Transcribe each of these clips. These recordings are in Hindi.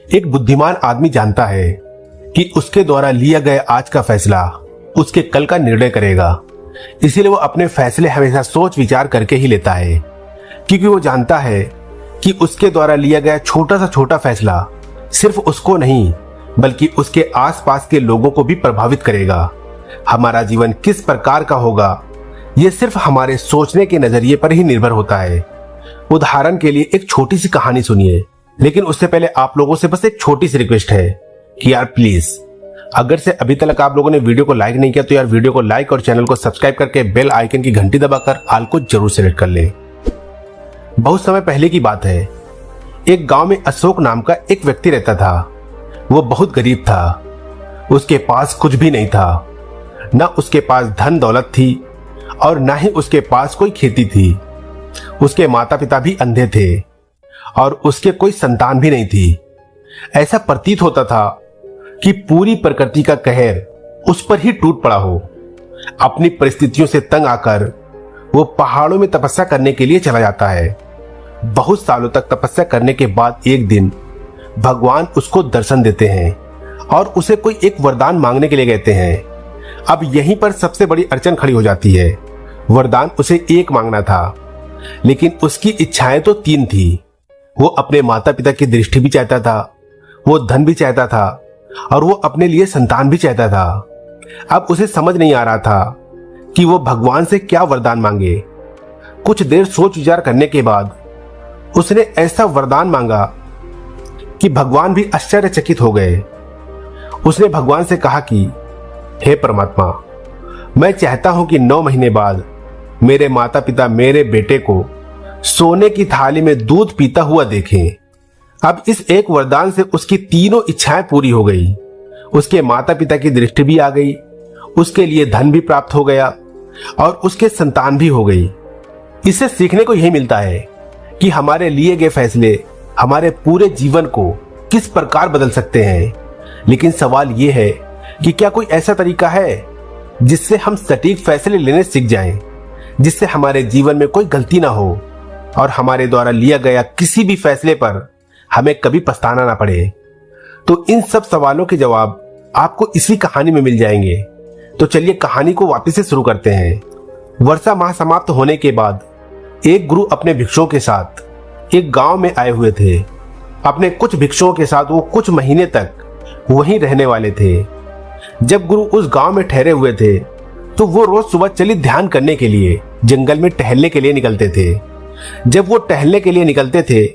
एक बुद्धिमान आदमी जानता है कि उसके द्वारा लिया गया आज का फैसला उसके कल का निर्णय करेगा। इसीलिए वो अपने फैसले हमेशा सोच विचार करके ही लेता है, क्योंकि वो जानता है कि उसके द्वारा लिया गया छोटा से छोटा फैसला सिर्फ उसको नहीं बल्कि उसके आसपास के लोगों को भी प्रभावित करेगा। हमारा जीवन किस प्रकार का होगा ये सिर्फ हमारे सोचने के नजरिए पर ही निर्भर होता है। उदाहरण के लिए एक छोटी सी कहानी सुनिए, लेकिन उससे पहले आप लोगों से बस एक छोटी सी रिक्वेस्ट है कि यार प्लीज, अगर से अभी तक आप लोगों ने वीडियो को लाइक नहीं किया तो यार वीडियो को लाइक और चैनल को सब्सक्राइब करके बेल आइकन की घंटी दबाकर ऑल को जरूर सेलेक्ट कर ले। बहुत समय पहले की बात है, एक गांव में अशोक नाम का एक व्यक्ति रहता था। वो बहुत गरीब था, उसके पास कुछ भी नहीं था, ना उसके पास धन दौलत थी और ना ही उसके पास कोई खेती थी। उसके माता पिता भी अंधे थे और उसके कोई संतान भी नहीं थी। ऐसा प्रतीत होता था कि पूरी प्रकृति का कहर उस पर ही टूट पड़ा हो। अपनी परिस्थितियों से तंग आकर वो पहाड़ों में तपस्या करने के लिए चला जाता है। बहुत सालों तक तपस्या करने के बाद एक दिन भगवान उसको दर्शन देते हैं और उसे कोई एक वरदान मांगने के लिए कहते हैं। अब यहीं पर सबसे बड़ी अड़चन खड़ी हो जाती है। वरदान उसे एक मांगना था, लेकिन उसकी इच्छाएं तो 3 थी। वो अपने माता पिता की दृष्टि भी चाहता था, वो धन भी चाहता था और वो अपने लिए संतान भी चाहता था। अब उसे समझ नहीं आ रहा था कि वो भगवान से क्या वरदान मांगे। कुछ देर सोच विचार करने के बाद उसने ऐसा वरदान मांगा कि भगवान भी आश्चर्यचकित हो गए। उसने भगवान से कहा कि हे परमात्मा, मैं चाहता हूं कि 9 महीने बाद मेरे माता पिता मेरे बेटे को सोने की थाली में दूध पीता हुआ देखें। अब इस एक वरदान से उसकी तीनों इच्छाएं पूरी हो गई। उसके माता पिता की दृष्टि भी आ गई, उसके लिए धन भी प्राप्त हो गया और उसके संतान भी हो गई। इससे सीखने को यही मिलता है कि हमारे लिए गए फैसले हमारे पूरे जीवन को किस प्रकार बदल सकते हैं। लेकिन सवाल यह है कि क्या कोई ऐसा तरीका है जिससे हम सटीक फैसले लेने सीख जाएं, जिससे हमारे जीवन में कोई गलती ना हो और हमारे द्वारा लिया गया किसी भी फैसले पर हमें कभी पछताना ना पड़े। तो इन सब सवालों के जवाब आपको इसी कहानी में मिल जाएंगे। तो चलिए कहानी को वापस से शुरू करते हैं। वर्षा माह समाप्त होने के बाद एक गुरु अपने भिक्षुओं के साथ एक गांव में आए हुए थे। अपने कुछ भिक्षुओं के साथ वो कुछ महीने तक वहीं रहने वाले थे। जब गुरु उस गांव में ठहरे हुए थे तो वो रोज सुबह चलित ध्यान करने के लिए जंगल में टहलने के लिए निकलते थे। जब वो टहलने के लिए निकलते थे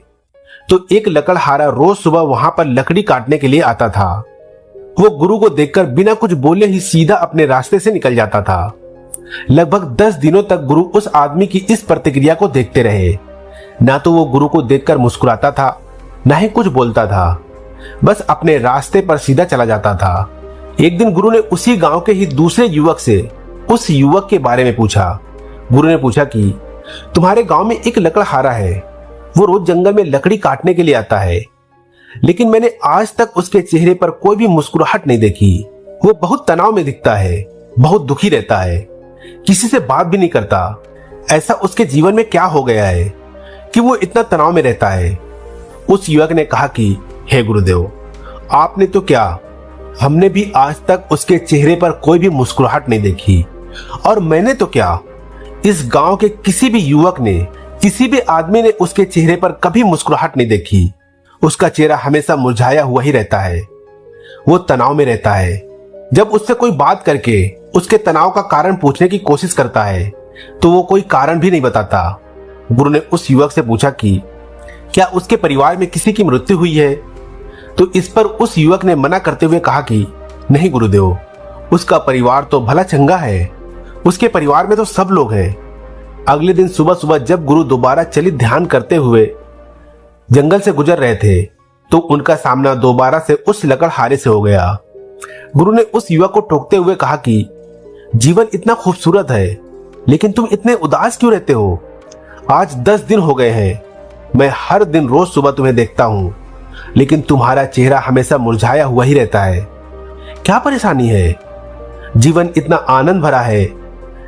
तो एक लकड़हारा रोज सुबह वहां पर लकड़ी काटने के लिए आता था। वो गुरु को देखकर बिना कुछ बोले ही सीधा अपने रास्ते से निकल जाता था। लगभग 10 दिनों तक गुरु उस आदमी की इस प्रतिक्रिया को देखते रहे। ना तो वो गुरु को देखकर मुस्कुराता था, ना ही कुछ बोलता था, बस अपने रास्ते पर सीधा चला जाता था। एक दिन गुरु ने उसी गांव के ही दूसरे युवक से उस युवक के बारे में पूछा। गुरु ने पूछा कि तुम्हारे गांव में एक लकड़हारा है, वो रोज जंगल में लकड़ी काटने के लिए आता है, लेकिन मैंने आज तक उसके चेहरे पर कोई भी मुस्कुराहट नहीं देखी। वो बहुत तनाव में दिखता है, बहुत दुखी रहता है, किसी से बात भी नहीं करता। ऐसा उसके जीवन में क्या हो गया है कि वो इतना तनाव में रहता है? उस युवक ने कहा कि हे गुरुदेव, आपने तो क्या, हमने भी आज तक उसके चेहरे पर कोई भी मुस्कुराहट नहीं देखी, और मैंने तो क्या, इस गांव के किसी भी युवक ने, किसी भी आदमी ने उसके चेहरे पर कभी मुस्कुराहट नहीं देखी। उसका चेहरा हमेशा मुरझाया हुआ ही रहता है, वो तनाव में रहता है। जब उससे कोई बात करके उसके तनाव का कारण पूछने की कोशिश करता है तो वो कोई कारण भी नहीं बताता। गुरु ने उस युवक से पूछा कि क्या उसके परिवार में किसी की मृत्यु हुई है? तो इस पर उस युवक ने मना करते हुए कहा कि नहीं गुरुदेव, उसका परिवार तो भला चंगा है, उसके परिवार में तो सब लोग हैं। अगले दिन सुबह सुबह जब गुरु दोबारा चलित ध्यान करते हुए जंगल से गुजर रहे थे तो उनका सामना दोबारा से उस लकड़हारे से हो गया। गुरु ने उस युवक को टोकते हुए कहा कि जीवन इतना खूबसूरत है, लेकिन तुम इतने उदास क्यों रहते हो? आज 10 दिन हो गए हैं, मैं हर दिन रोज सुबह तुम्हें देखता हूं, लेकिन तुम्हारा चेहरा हमेशा मुरझाया हुआ ही रहता है। क्या परेशानी है? जीवन इतना आनंद भरा है,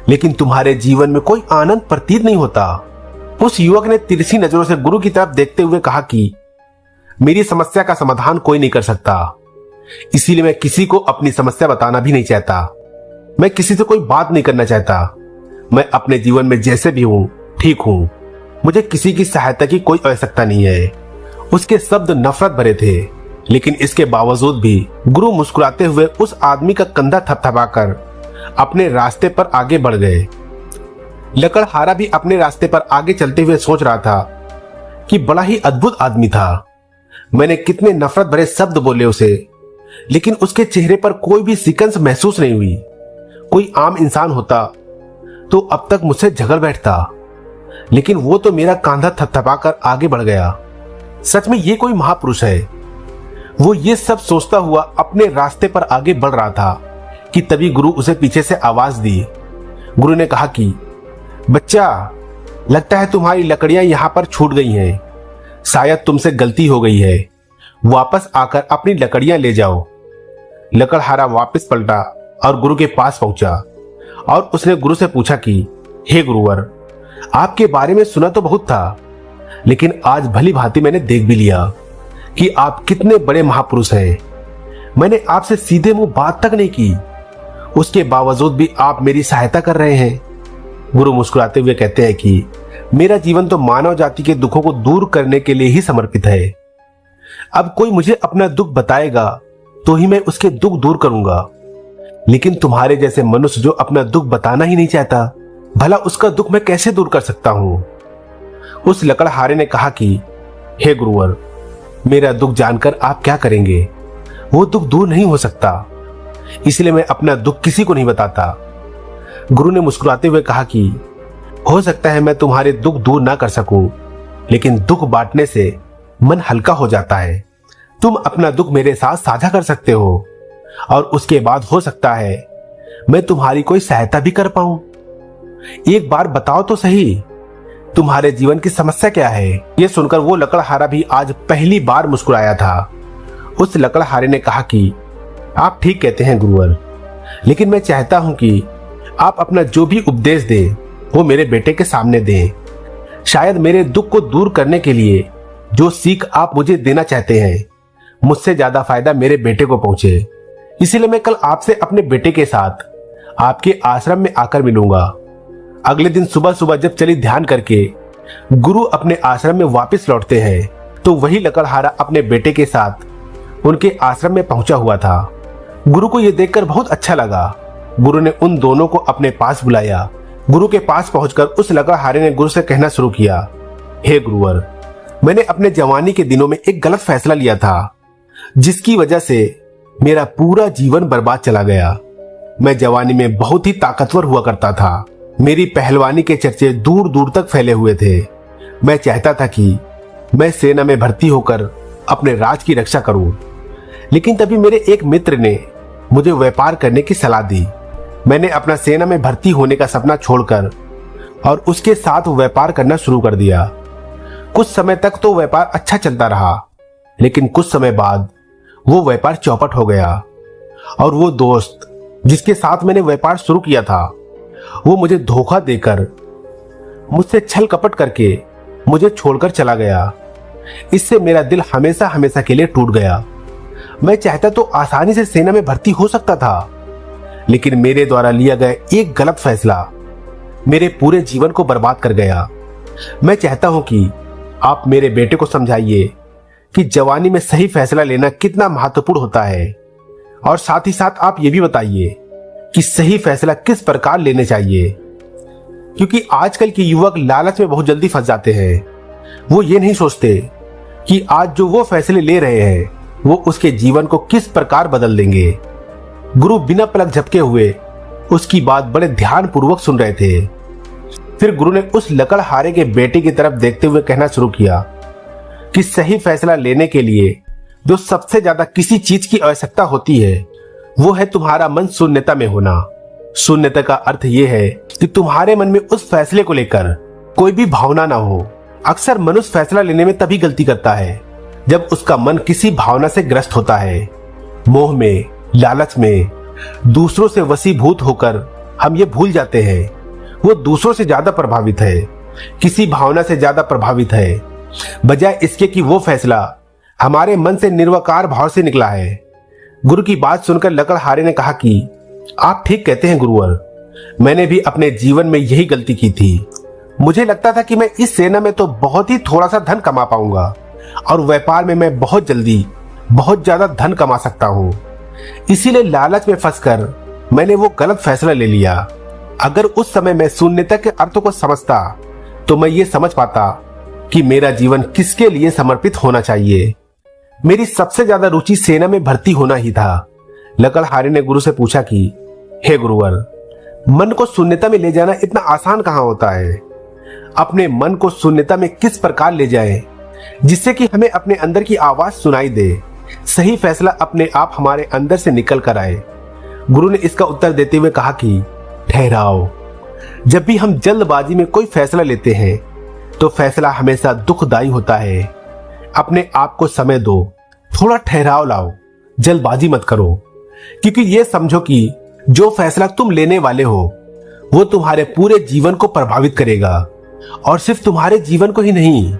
लेकिन तुम्हारे जीवन में कोई आनंद प्रतीत नहीं होता। उस युवक ने तिरछी नजरों से गुरु की तरफ देखते हुए कहा कि मेरी समस्या का समाधान कोई नहीं कर सकता, इसीलिए मैं किसी को अपनी समस्या बताना भी नहीं चाहता। मैं किसी से कोई बात नहीं करना चाहता। मैं अपने जीवन में जैसे भी हूं ठीक हूं। मुझे किसी की सहायता की कोई आवश्यकता नहीं है। उसके शब्द नफरत भरे थे, लेकिन इसके बावजूद भी गुरु मुस्कुराते हुए उस आदमी का कंधा थपथपाकर अपने रास्ते पर आगे बढ़ गए। लकड़हारा भी अपने रास्ते पर आगे चलते हुए सोच रहा था कि बड़ा ही अद्भुत आदमी था। मैंने कितने नफरत भरे शब्द बोले उसे, लेकिन उसके चेहरे पर कोई भी सिकंस महसूस नहीं हुई। कोई आम इंसान होता तो अब तक मुझसे झगड़ बैठता, लेकिन वो तो मेरा कंधा थपथपाकर आगे बढ़ गया। सच में ये कोई महापुरुष है। वो ये सब सोचता हुआ अपने रास्ते पर आगे बढ़ रहा था कि तभी गुरु उसे पीछे से आवाज दी। गुरु ने कहा कि बच्चा, लगता है तुम्हारी लकड़ियां यहां पर छूट गई हैं। शायद तुमसे गलती हो गई है। वापस आकर अपनी लकड़ियां ले जाओ। लकड़हारा वापस पलटा और गुरु के पास पहुंचा और उसने गुरु से पूछा कि हे गुरुवर, आपके बारे में सुना तो बहुत था, लेकिन आज भली भांति मैंने देख भी लिया कि आप कितने बड़े महापुरुष हैं। मैंने आपसे सीधे मुंह बात तक नहीं की, उसके बावजूद भी आप मेरी सहायता कर रहे हैं। गुरु मुस्कुराते हुए कहते हैं कि मेरा जीवन तो मानव जाति के दुखों को दूर करने के लिए ही समर्पित है। अब कोई मुझे अपना दुख बताएगा तो ही मैं उसके दुख दूर करूंगा, लेकिन तुम्हारे जैसे मनुष्य जो अपना दुख बताना ही नहीं चाहता, भला उसका दुख मैं कैसे दूर कर सकता हूं। उस लकड़हारे ने कहा कि हे गुरुवर, मेरा दुख जानकर आप क्या करेंगे? वो दुख दूर नहीं हो सकता, इसलिए मैं अपना दुख किसी को नहीं बताता। गुरु ने मुस्कुराते हुए कहा कि हो सकता है मैं तुम्हारे दुख दूर ना कर सकूं, लेकिन दुख बांटने से मन हल्का हो जाता है। तुम अपना दुख मेरे साथ साझा कर सकते हो और उसके बाद हो सकता है मैं तुम्हारी कोई सहायता भी कर पाऊं। एक बार बताओ तो सही, तुम्हारे जीवन की समस्या क्या है? यह सुनकर वो लकड़हारा भी आज पहली बार मुस्कुराया था। उस लकड़हारे ने कहा कि आप ठीक कहते हैं गुरुवर, लेकिन मैं चाहता हूं कि आप अपना जो भी उपदेश दें वो मेरे बेटे के सामने दें। शायद मेरे दुख को दूर करने के लिए जो सीख आप मुझे देना चाहते हैं, मुझसे ज्यादा फायदा मेरे बेटे को पहुंचे। इसीलिए मैं कल आपसे अपने बेटे के साथ आपके आश्रम में आकर मिलूंगा। अगले दिन सुबह सुबह जब चली ध्यान करके गुरु अपने आश्रम में वापस लौटते हैं, तो वही लकड़हारा अपने बेटे के साथ उनके आश्रम में पहुंचा हुआ था। गुरु को यह देखकर बहुत अच्छा लगा। गुरु ने उन दोनों को अपने पास बुलाया। गुरु के पास पहुंचकर उस लकड़हारे ने गुरु से कहना शुरू किया, हे गुरुवर, मैंने अपने जवानी के दिनों में एक गलत फैसला लिया था, जिसकी वजह से मेरा पूरा जीवन बर्बाद चला गया। मैं जवानी में बहुत ही ताकतवर हुआ करता था। मेरी पहलवानी के चर्चे दूर दूर तक फैले हुए थे। मैं चाहता था कि मैं सेना में भर्ती होकर अपने राज की रक्षा करूं, लेकिन तभी मेरे एक मित्र ने मुझे व्यापार करने की सलाह दी। मैंने अपना सेना में भर्ती होने का सपना छोड़कर और उसके साथ व्यापार करना शुरू कर दिया। कुछ समय तक तो व्यापार अच्छा चलता रहा, लेकिन कुछ समय बाद वो व्यापार चौपट हो गया और वो दोस्त जिसके साथ मैंने व्यापार शुरू किया था, वो मुझे धोखा देकर, मुझसे छल कपट करके मुझे छोड़कर चला गया। इससे मेरा दिल हमेशा हमेशा के लिए टूट गया। मैं चाहता तो आसानी से सेना में भर्ती हो सकता था, लेकिन मेरे द्वारा लिया गया एक गलत फैसला मेरे पूरे जीवन को बर्बाद कर गया। मैं चाहता हूं कि आप मेरे बेटे को समझाइए कि जवानी में सही फैसला लेना कितना महत्वपूर्ण होता है, और साथ ही साथ आप ये भी बताइए कि सही फैसला किस प्रकार लेने चाहिए, क्योंकि आजकल के युवक लालच में बहुत जल्दी फंस जाते हैं। वो ये नहीं सोचते कि आज जो वो फैसले ले रहे हैं वो उसके जीवन को किस प्रकार बदल देंगे। गुरु बिना पलक झपके हुए उसकी बात बड़े ध्यान पूर्वक सुन रहे थे। फिर गुरु ने उस लकड़हारे के बेटे की तरफ देखते हुए कहना शुरू किया कि सही फैसला लेने के लिए जो सबसे ज्यादा किसी चीज की आवश्यकता होती है वो है तुम्हारा मन शून्यता में होना। शून्यता का अर्थ यह है कि तुम्हारे मन में उस फैसले को लेकर कोई भी भावना ना हो। अक्सर मनुष्य फैसला लेने में तभी गलती करता है जब उसका मन किसी भावना से ग्रस्त होता है। मोह में, लालच में, दूसरों से वशीभूत होकर हम ये भूल जाते हैं वो दूसरों से ज्यादा प्रभावित है, किसी भावना से ज्यादा प्रभावित है, बजाय इसके कि वो फैसला हमारे मन से निर्वकार भाव से निकला है। गुरु की बात सुनकर लकड़हारे ने कहा कि आप ठीक कहते हैं गुरुवर, मैंने भी अपने जीवन में यही गलती की थी। मुझे लगता था कि मैं इस सेना में तो बहुत ही थोड़ा सा धन कमा पाऊंगा और व्यापार में मैं बहुत जल्दी बहुत ज्यादा धन कमा सकता हूँ। इसीलिए लालच में फंसकर मैंने वो गलत फैसला ले लिया। अगर उस समय मैं शून्यता के अर्थों को समझता तो मैं ये समझ पाता कि मेरा जीवन किसके लिए समर्पित होना चाहिए। मेरी सबसे ज्यादा रुचि सेना में भर्ती होना ही था। लकड़हारे ने गुरु से पूछा कि हे गुरुवर, मन को शून्यता में ले जाना इतना आसान कहाँ होता है? अपने मन को शून्यता में किस प्रकार ले जाएं जिससे कि हमें अपने अंदर की आवाज सुनाई दे, सही फैसला अपने आप हमारे अंदर से निकल कर आए। गुरु ने इसका उत्तर देते हुए कहा कि ठहराओ। जब भी हम जल्दबाजी में कोई फैसला लेते हैं तो फैसला हमेशा दुखदायी होता है। अपने आप को समय दो, थोड़ा ठहराव लाओ, जल्दबाजी मत करो, क्योंकि ये समझो कि जो फैसला तुम लेने वाले हो वो तुम्हारे पूरे जीवन को प्रभावित करेगा और सिर्फ तुम्हारे जीवन को ही नहीं,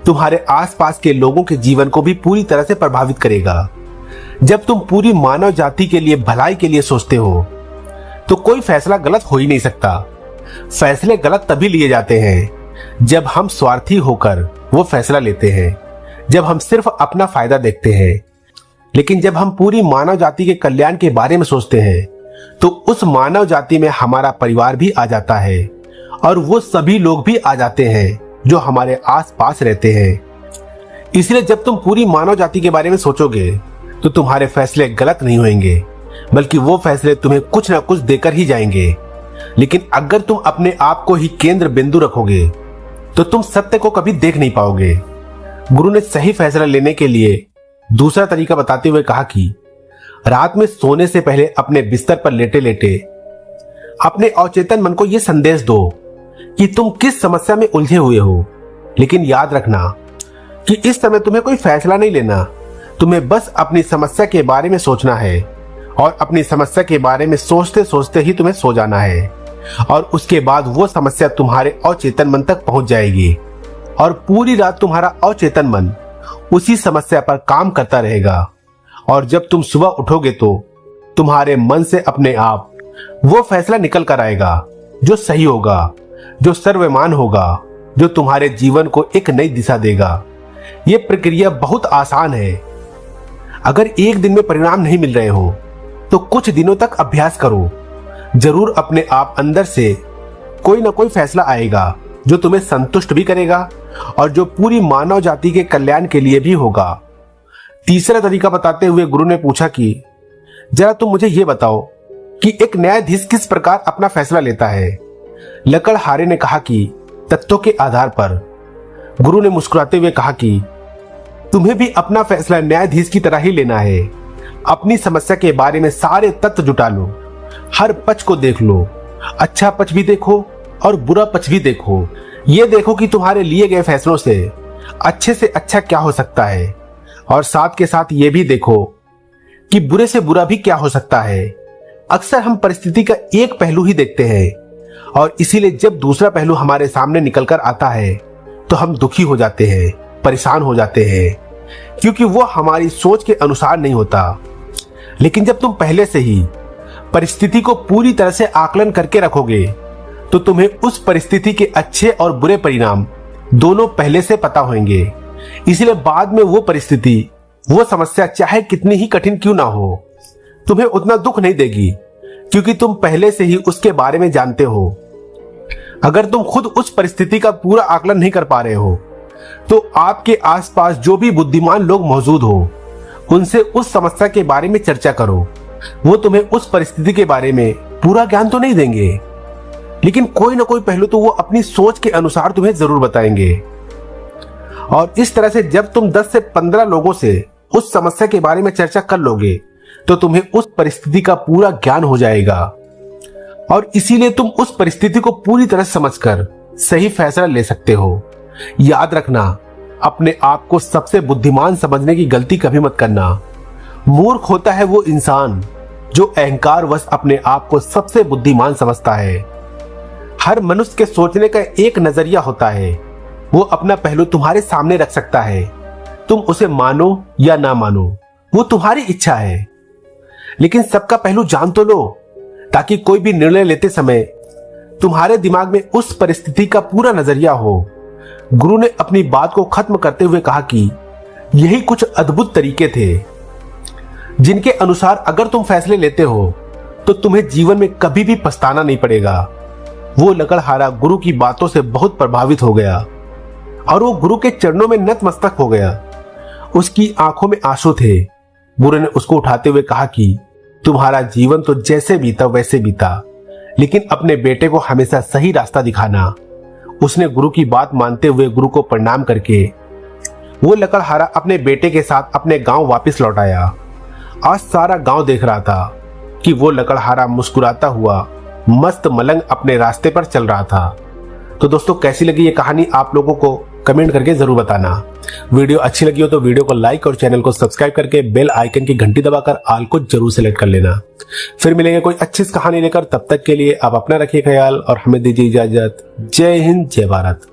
तुम्हारे आसपास के लोगों के जीवन को भी पूरी तरह से प्रभावित करेगा। जब तुम पूरी मानव जाति के लिए भलाई के लिए सोचते हो तो कोई फैसला गलत हो ही नहीं सकता। फैसले गलत तभी लिए जाते हैं जब हम स्वार्थी होकर वो फैसला लेते हैं, जब हम सिर्फ अपना फायदा देखते हैं। लेकिन जब हम पूरी मानव जाति के कल्याण के बारे में सोचते हैं तो उस मानव जाति में हमारा परिवार भी आ जाता है और वो सभी लोग भी आ जाते हैं जो हमारे आसपास रहते हैं। इसलिए जब तुम पूरी मानव जाति के बारे में सोचोगे तो तुम्हारे फैसले गलत नहीं होंगे, बल्कि वो फैसले तुम्हें कुछ ना कुछ देकर ही जाएंगे। लेकिन अगर तुम अपने आप को ही केंद्र बिंदु रखोगे तो तुम सत्य को कभी देख नहीं पाओगे। गुरु ने सही फैसला लेने के लिए दूसरा तरीका बताते हुए कहा कि रात में सोने से पहले अपने बिस्तर पर लेटे लेटे अपने अवचेतन मन को यह संदेश दो कि तुम किस समस्या में उलझे हुए हो। लेकिन याद रखना कि इस समय तुम्हें कोई फैसला नहीं लेना, तुम्हें बस अपनी समस्या के बारे में सोचना है और अपनी समस्या के बारे में सोचते सोचते ही तुम्हें सो जाना है और उसके बाद वो समस्या तुम्हारे अवचेतन मन तक पहुंच जाएगी और पूरी रात तुम्हारा अवचेतन मन उसी समस्या पर काम करता रहेगा। और जब तुम सुबह उठोगे तो तुम्हारे मन से अपने आप वो फैसला निकल कर आएगा जो सही होगा, जो सर्वमान्य होगा, जो तुम्हारे जीवन को एक नई दिशा देगा। ये प्रक्रिया बहुत आसान है। अगर एक दिन में परिणाम नहीं मिल रहे हो तो कुछ दिनों तक अभ्यास करो। जरूर अपने आप अंदर से कोई ना कोई फैसला आएगा जो तुम्हें संतुष्ट भी करेगा और जो पूरी मानव जाति के कल्याण के लिए भी होगा। तीसरा तरीका बताते हुए गुरु ने पूछा कि जरा तुम मुझे ये बताओ कि एक न्यायाधीश किस प्रकार अपना फैसला लेता है? लकड़हारे ने कहा कि तथ्यों के आधार पर। गुरु ने मुस्कुराते हुए कहा कि तुम्हें भी अपना फैसला न्यायाधीश की तरह ही लेना है। अपनी समस्या के बारे में सारे तथ्य जुटा लो, हर पक्ष को देख लो, अच्छा पक्ष भी देखो और बुरा पक्ष भी देखो। ये देखो कि तुम्हारे लिए गए फैसलों से अच्छा क्या हो सकता है और साथ के साथ ये भी देखो कि बुरे से बुरा भी क्या हो सकता है। अक्सर हम परिस्थिति का एक पहलू ही देखते हैं और इसीलिए जब दूसरा पहलू हमारे सामने निकल कर आता है तो हम दुखी हो जाते हैं, परेशान हो जाते हैं, क्योंकि वो हमारी सोच के अनुसार नहीं होता। लेकिन जब तुम पहले से ही परिस्थिति को पूरी तरह से आकलन करके रखोगे तो तुम्हें उस परिस्थिति के अच्छे और बुरे परिणाम दोनों पहले से पता होंगे। इसलिए बाद में वो परिस्थिति, वो समस्या चाहे कितनी ही कठिन क्यों ना हो, तुम्हें उतना दुख नहीं देगी, क्योंकि तुम पहले से ही उसके बारे में जानते हो। अगर तुम खुद उस परिस्थिति का पूरा आकलन नहीं कर पा रहे हो तो आपके आसपास जो भी बुद्धिमान लोग मौजूद हो उनसे उस समस्या के बारे में चर्चा करो। वो तुम्हें उस परिस्थिति के बारे में पूरा ज्ञान तो नहीं देंगे, लेकिन कोई ना कोई पहलू तो वो अपनी सोच के अनुसार तुम्हें जरूर बताएंगे। और इस तरह से जब तुम 10 से 15 लोगों से उस समस्या के बारे में चर्चा कर लोगे तो तुम्हें उस परिस्थिति का पूरा ज्ञान हो जाएगा और इसीलिए तुम उस परिस्थिति को पूरी तरह समझकर सही फैसला ले सकते हो। याद रखना, अपने आप को सबसे बुद्धिमान समझने की गलती कभी मत करना। मूर्ख होता है वो इंसान जो अहंकारवश अपने आप को सबसे बुद्धिमान समझता है। हर मनुष्य के सोचने का एक नजरिया होता है, वो अपना पहलू तुम्हारे सामने रख सकता है, तुम उसे मानो या ना मानो, वो तुम्हारी इच्छा है, लेकिन सबका पहलू जान तो लो, ताकि कोई भी निर्णय लेते समय तुम्हारे दिमाग में उस परिस्थिति का पूरा नजरिया हो। गुरु ने अपनी बात को खत्म करते हुए कहा कि यही कुछ अद्भुत तरीके थे जिनके अनुसार अगर तुम फैसले लेते हो तो तुम्हें जीवन में कभी भी पछताना नहीं पड़ेगा। वो लकड़हारा गुरु की बातों से बहुत प्रभावित हो गया और वो गुरु के चरणों में नतमस्तक हो गया। उसकी आंखों में आंसू थे। गुरु ने उसको उठाते हुए कहा कि तुम्हारा जीवन तो जैसे बीता वैसे बीता, लेकिन अपने बेटे को हमेशा सही रास्ता दिखाना। उसने गुरु की बात मानते हुए गुरु को प्रणाम करके वो लकड़हारा अपने बेटे के साथ अपने गांव वापस लौट आया। आज सारा गांव देख रहा था कि वो लकड़हारा मुस्कुराता हुआ मस्त मलंग अपने रास्ते पर चल रहा था। तो दोस्तों, कैसी लगी ये कहानी आप लोगों को कमेंट करके जरूर बताना। वीडियो अच्छी लगी हो तो वीडियो को लाइक और चैनल को सब्सक्राइब करके बेल आइकन की घंटी दबाकर ऑल को जरूर सेलेक्ट कर लेना। फिर मिलेंगे कोई अच्छी कहानी लेकर, तब तक के लिए आप अपना रखिए ख्याल और हमें दीजिए इजाजत। जय हिंद, जय भारत।